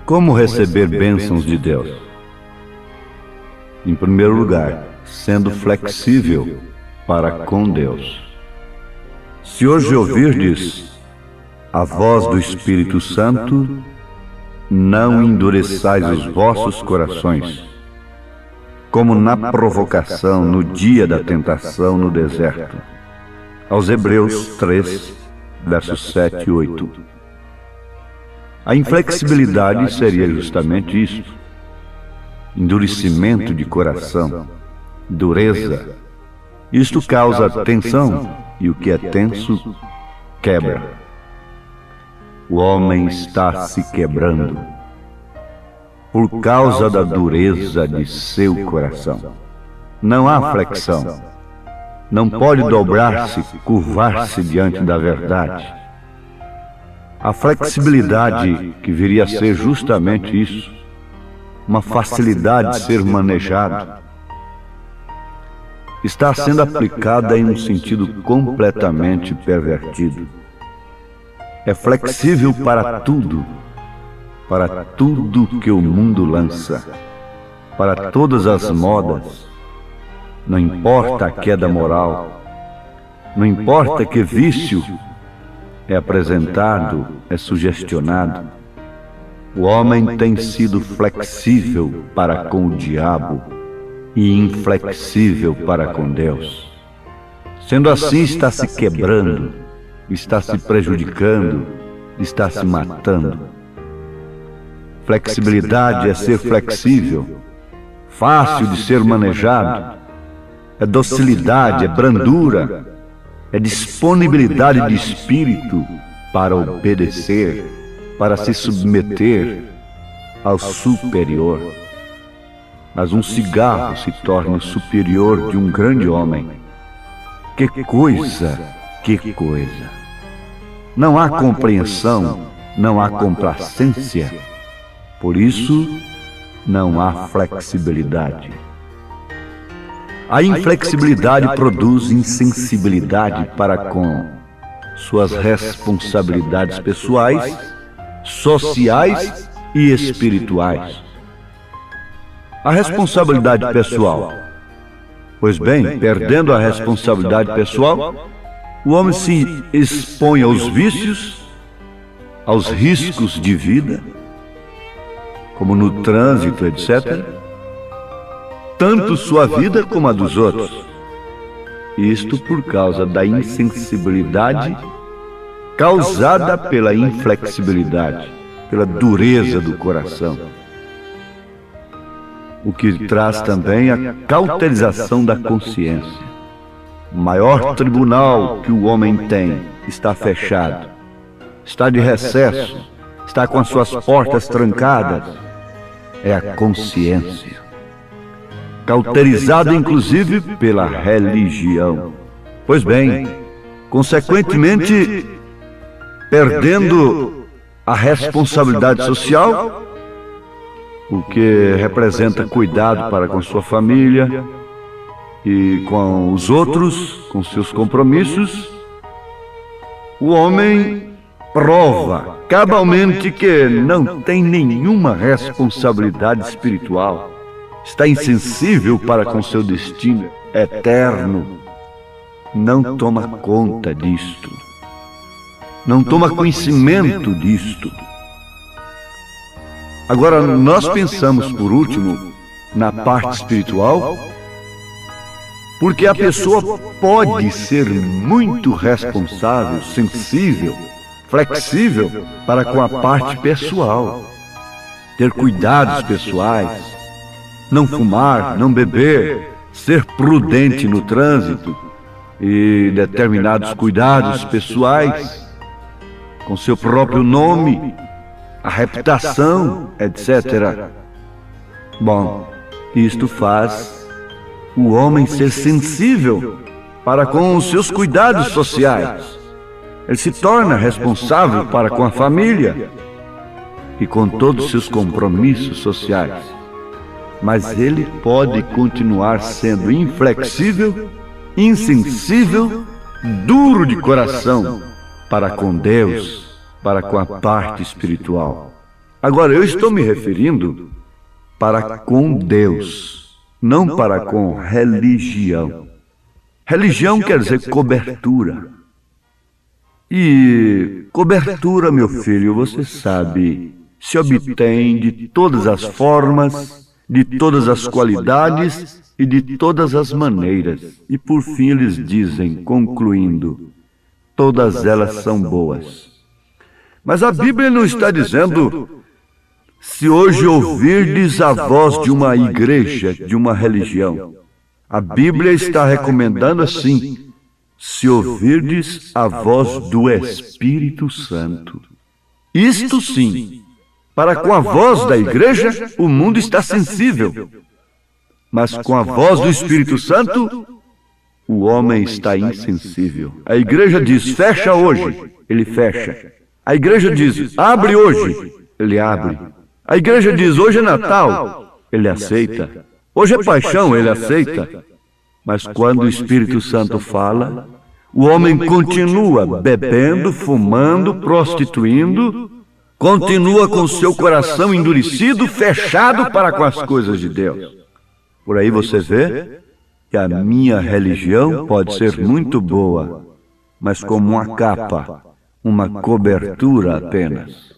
Como receber bênçãos de Deus? Em primeiro lugar, sendo flexível para com Deus. Se hoje ouvirdes a voz do Espírito Santo, não endureçais os vossos corações, como na provocação no dia da tentação no deserto. Aos Hebreus 3, versos 7 e 8. A inflexibilidade seria justamente isto: endurecimento de coração, dureza. Isto causa tensão, e o que é tenso quebra. O homem está se quebrando por causa da dureza de seu coração. Não há flexão. Não pode dobrar-se, curvar-se diante da verdade. A flexibilidade, que viria a ser justamente isso, uma facilidade de ser manejado, está sendo aplicada em um sentido completamente pervertido. É flexível para tudo que o mundo lança, para todas as modas. Não importa a queda moral, não importa que vício é apresentado, é sugestionado. O homem tem sido flexível para com o diabo e inflexível para com Deus. Sendo assim, está se quebrando, está se prejudicando, está se matando. Flexibilidade é ser flexível, fácil de ser manejado, é docilidade, é brandura, é disponibilidade de espírito para obedecer, para se submeter ao superior. Mas um cigarro se torna o superior de um grande homem. Que coisa, que coisa! Não há compreensão, não há complacência. Por isso, não há flexibilidade. A inflexibilidade produz insensibilidade para com suas responsabilidades pessoais, sociais e espirituais. A responsabilidade pessoal. Pois bem, perdendo a responsabilidade pessoal, o homem se expõe aos vícios, aos riscos de vida, como no trânsito, etc., tanto sua vida como a dos outros. Isto por causa da insensibilidade causada pela inflexibilidade, pela dureza do coração. O que traz também a cauterização da consciência. O maior tribunal que o homem tem está fechado, está de recesso, está com as suas portas trancadas. É a consciência. Cauterizado inclusive pela religião. Pois bem, consequentemente, perdendo a responsabilidade social, o que representa cuidado para com sua família e com os outros, com seus compromissos, o homem prova cabalmente que não tem nenhuma responsabilidade espiritual. Está insensível para com seu destino eterno. Não toma conta disto. Não toma conhecimento disto. Agora, nós pensamos, por último, na parte espiritual, porque a pessoa pode ser muito responsável, sensível, flexível para com a parte pessoal, ter cuidados pessoais, não fumar, não beber, ser prudente no trânsito e determinados cuidados pessoais com seu próprio nome, a reputação, etc. Bom, isto faz o homem ser sensível para com os seus cuidados sociais. Ele se torna responsável para com a família e com todos os seus compromissos sociais. Mas ele pode continuar sendo inflexível, insensível, duro de coração para com Deus, para com a parte espiritual. Agora, eu estou me referindo para com Deus, não para com religião. Religião quer dizer cobertura. E cobertura, meu filho, você sabe, se obtém de todas as formas, de todas as qualidades e de todas as maneiras. E por fim eles dizem, concluindo, todas elas são boas. Mas a Bíblia não está dizendo, se hoje ouvirdes a voz de uma igreja, de uma religião. A Bíblia está recomendando assim, se ouvirdes a voz do Espírito Santo. Isto sim, para com a voz da igreja, o mundo está sensível. Mas com a voz do Espírito Santo, o homem está insensível. A igreja diz, fecha hoje, ele fecha. A igreja diz, abre hoje, ele abre. A igreja diz, hoje é Natal, ele aceita. Hoje é paixão, ele aceita. Mas quando o Espírito Santo fala, o homem continua bebendo, fumando, prostituindo, continua com seu coração endurecido, fechado para com as coisas de Deus. Por aí você vê que a minha religião pode ser muito boa, mas como uma capa, uma cobertura apenas.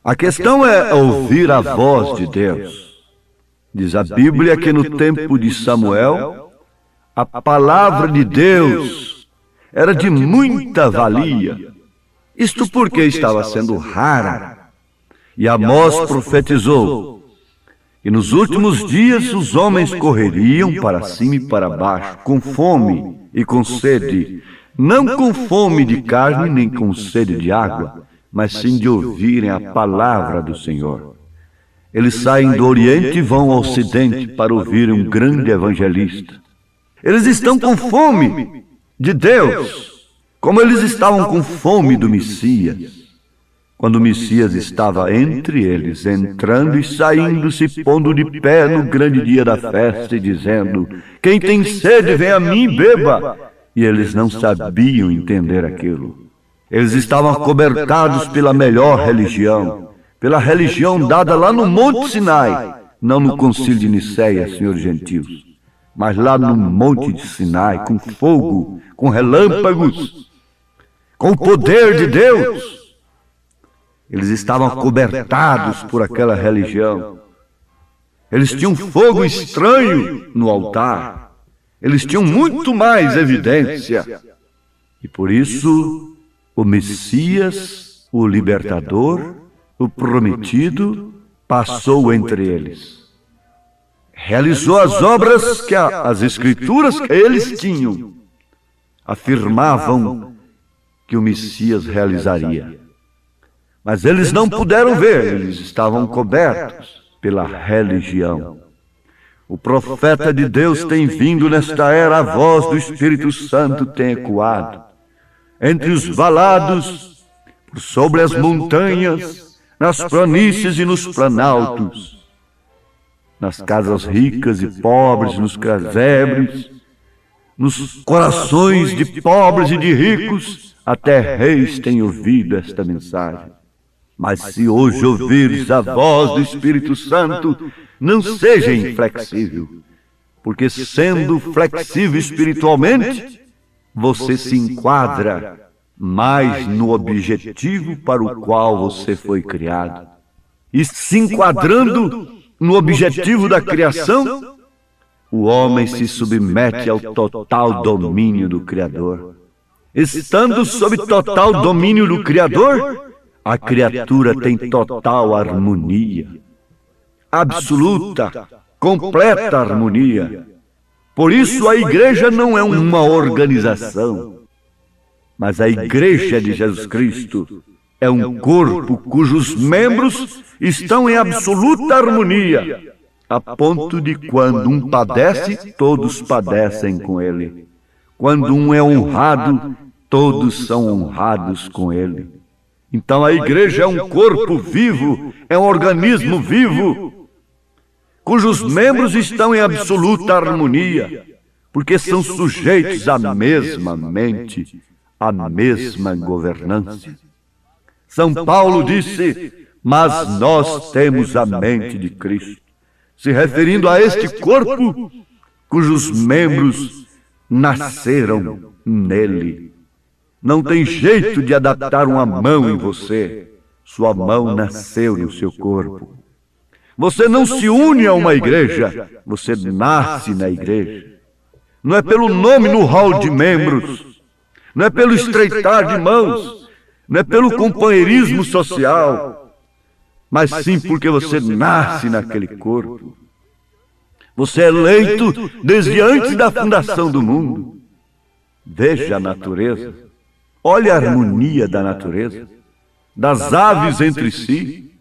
A questão é ouvir a voz de Deus. Diz a Bíblia que no tempo de Samuel, a palavra de Deus era de muita valia. Isto porque estava sendo rara. E Amós profetizou. E nos últimos dias os homens correriam para cima e para baixo, com fome e com sede, não com fome de carne nem com sede de água, mas sim de ouvirem a palavra do Senhor. Eles saem do Oriente e vão ao Ocidente para ouvir um grande evangelista. Eles estão com fome de Deus, como eles estavam com fome do Messias. Quando o Messias estava entre eles, entrando e saindo, se pondo de pé no grande dia da festa e dizendo, quem tem sede, vem a mim e beba. E eles não sabiam entender aquilo. Eles estavam acobertados pela melhor religião, pela religião dada lá no Monte Sinai, não no Concílio de Nicéia, senhores gentios, mas lá no Monte de Sinai, com fogo, com relâmpagos, com o poder de Deus. Eles estavam acobertados por aquela religião. Eles tinham fogo estranho no altar. Eles tinham muito mais evidência. E por isso, o Messias, o libertador, o prometido, passou entre eles. Realizou as obras que as Escrituras que eles tinham afirmavam que o Messias realizaria. Mas eles não puderam ver, eles estavam cobertos pela religião. O profeta de Deus tem vindo nesta era, a voz do Espírito Santo tem ecoado. Entre os valados, por sobre as montanhas, nas planícies e nos planaltos, nas casas ricas e pobres, nos casebres, nos corações de pobres e de ricos, até reis têm ouvido esta mensagem. Mas se hoje ouvires a voz do Espírito Santo, não seja inflexível, porque sendo flexível espiritualmente, você se enquadra mais no objetivo para o qual você foi criado. E se enquadrando no objetivo da criação, o homem se submete ao total domínio do Criador. Estando sob total domínio do Criador, a criatura tem total harmonia, absoluta, completa harmonia. Por isso a igreja não é uma organização, mas a igreja de Jesus Cristo é um corpo cujos membros estão em absoluta harmonia, a ponto de quando um padece, todos padecem com ele. Quando um é honrado, todos são honrados com ele. Então a igreja é um corpo vivo, é um organismo vivo, cujos membros estão em absoluta harmonia, porque são sujeitos à mesma mente, à mesma governança. São Paulo disse, mas nós temos a mente de Cristo, se referindo a este corpo cujos membros nasceram nele. Não tem jeito de adaptar uma mão em você. Sua mão nasceu no seu corpo. Você não se une a uma igreja, você nasce na igreja. Não é pelo nome no hall de membros, não é pelo estreitar de mãos, não é pelo companheirismo social, mas sim porque você nasce naquele corpo. Você é eleito desde antes da fundação do mundo. Veja a natureza, olhe a harmonia da natureza, das aves entre si.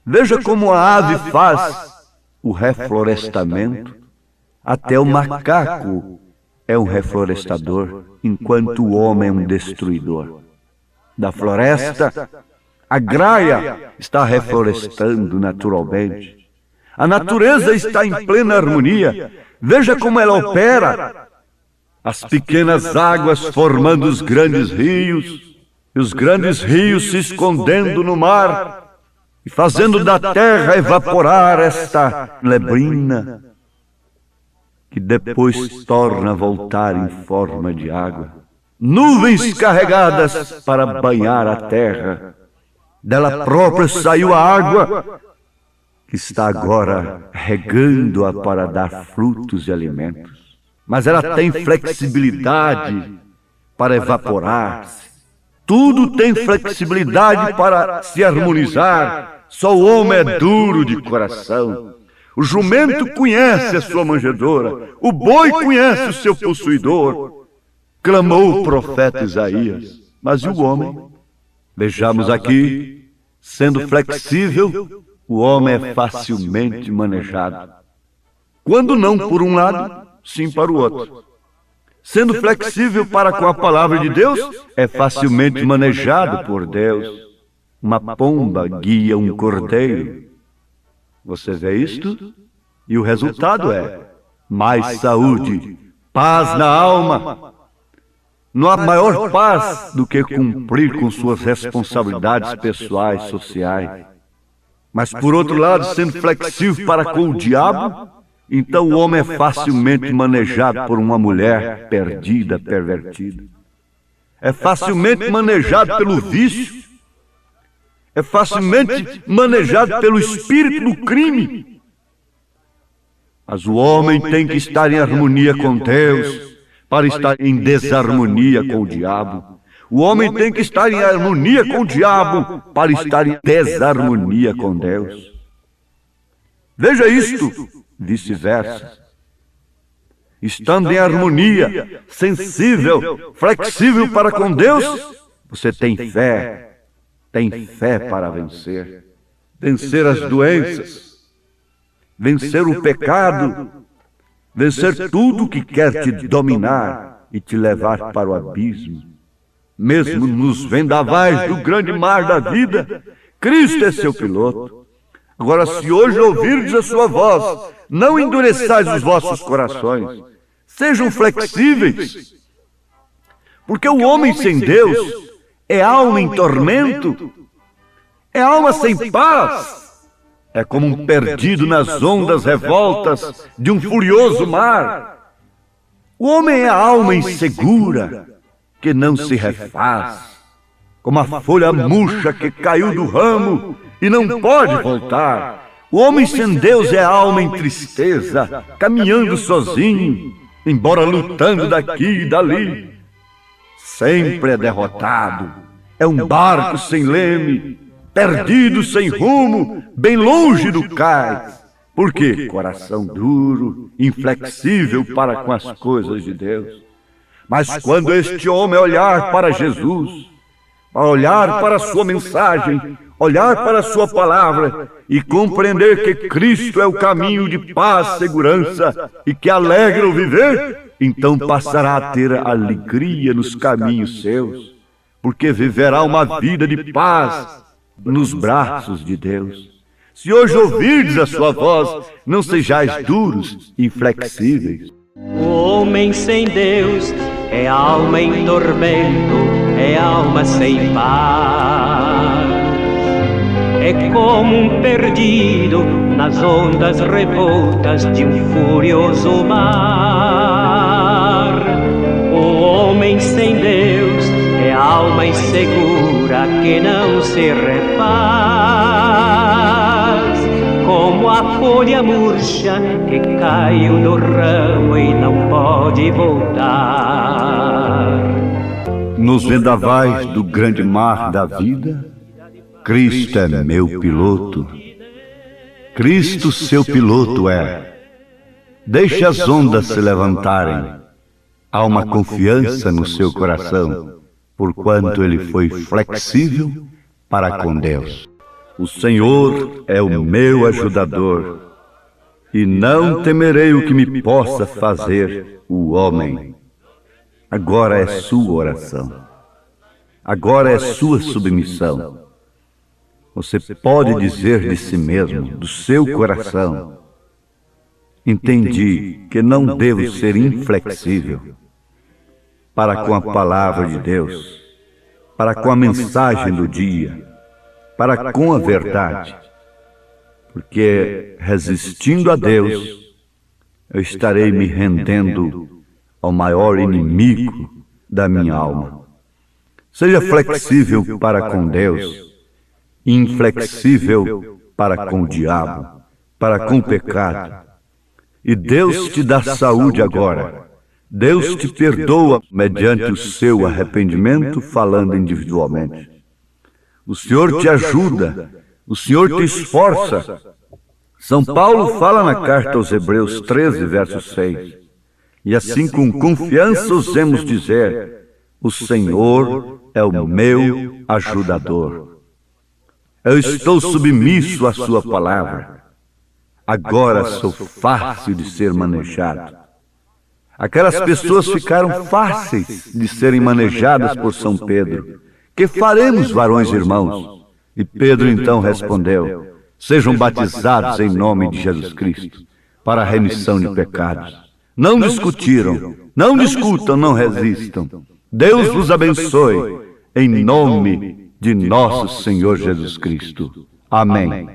Veja como a ave faz o reflorestamento. Até o macaco é um reflorestador, enquanto o homem é um destruidor. Da floresta, a graia está reflorestando naturalmente. A natureza está em plena harmonia. Veja como ela opera. As pequenas águas formando os grandes rios, e os grandes rios se escondendo no mar, e fazendo da terra evaporar esta neblina, que depois torna a voltar em forma de água. Nuvens carregadas para banhar a terra. Dela própria saiu a água, que está agora regando-a para dar frutos e alimentos. Mas ela tem flexibilidade para evaporar-se. Tudo tem flexibilidade para se harmonizar. Só o homem é duro de coração. O jumento conhece a sua manjedoura, o boi conhece o seu possuidor. Clamou o profeta Isaías. Mas e o homem? Vejamos aqui, sendo flexível, o homem é facilmente manejado. Quando não por um lado, sim para o outro. Sendo flexível para com a palavra de Deus, é facilmente manejado por Deus. Uma pomba guia um cordeiro. Você vê isto? E o resultado é mais saúde, paz na alma. Não há maior paz do que cumprir com suas responsabilidades pessoais, sociais. Mas, por outro lado, sendo flexível para com o diabo, então o homem é facilmente manejado por uma mulher perdida, pervertida. É facilmente manejado pelo vício. É facilmente manejado pelo espírito do crime. Mas o homem tem que estar em harmonia com Deus para estar em desarmonia com o diabo. O homem tem que estar em harmonia com o diabo para estar em desarmonia com Deus. Veja isto, vice-versa. Estando em harmonia, sensível, flexível para com Deus, você tem fé para vencer. Vencer as doenças, vencer o pecado, vencer tudo que quer te dominar e te levar para o abismo. Mesmo nos vendavais do grande mar da vida, Cristo é seu piloto. Agora, se hoje ouvirdes a sua voz, não endureçais os vossos corações. Sejam flexíveis. Porque o homem sem Deus é alma em tormento, é alma sem paz. É como um perdido nas ondas revoltas de um furioso mar. O homem é a alma insegura, que não se refaz, como a folha murcha que caiu do ramo e não pode voltar. O homem sem Deus é a alma em tristeza, caminhando sozinho, embora lutando daqui e dali. Sempre é derrotado, é um barco sem leme, perdido sem rumo, bem longe do cais. Por quê? Coração duro, inflexível para com as coisas de Deus. Mas quando este homem olhar para Jesus, olhar para a sua mensagem, olhar para a sua palavra e compreender que Cristo é o caminho de paz, segurança e que alegra o viver, então passará a ter alegria nos caminhos seus, porque viverá uma vida de paz nos braços de Deus. Se hoje ouvirdes a sua voz, não sejais duros, inflexíveis. O homem sem Deus é alma em tormento, é alma sem paz. é como um perdido nas ondas revoltas de um furioso mar. O homem sem Deus é alma insegura que não se refaz, como a folha murcha que caiu do ramo e não pode voltar. Nos vendavais do grande mar da vida, Cristo é meu piloto. Cristo seu piloto é. Deixe as ondas se levantarem. Há uma confiança no seu coração, porquanto ele foi flexível para com Deus. O Senhor é o meu ajudador, e não temerei o que me possa fazer o homem. Agora é sua oração. Agora é sua submissão. Você pode dizer de si mesmo, do seu coração: entendi que não devo ser inflexível para com a palavra de Deus, para com a mensagem do dia, para com a verdade, porque resistindo a Deus, eu estarei me rendendo ao maior inimigo da minha alma. Seja flexível para com Deus, inflexível para com o diabo, para com o pecado. E Deus te dá saúde agora. Deus te perdoa mediante o seu arrependimento, falando individualmente. O Senhor te ajuda, o Senhor te esforça. São Paulo fala na carta aos Hebreus 13, verso 6. E assim com confiança ousemos dizer: o Senhor é o meu ajudador. Eu estou submisso à sua palavra. Agora sou fácil de ser manejado. Aquelas pessoas ficaram fáceis de serem manejadas por São Pedro. Que faremos, varões irmãos? E Pedro então respondeu: sejam batizados em nome de Jesus Cristo, para a remissão de pecados. Não discutiram, não discutam, não resistam. Deus vos abençoe, em nome de nosso Senhor Jesus Cristo. Amém.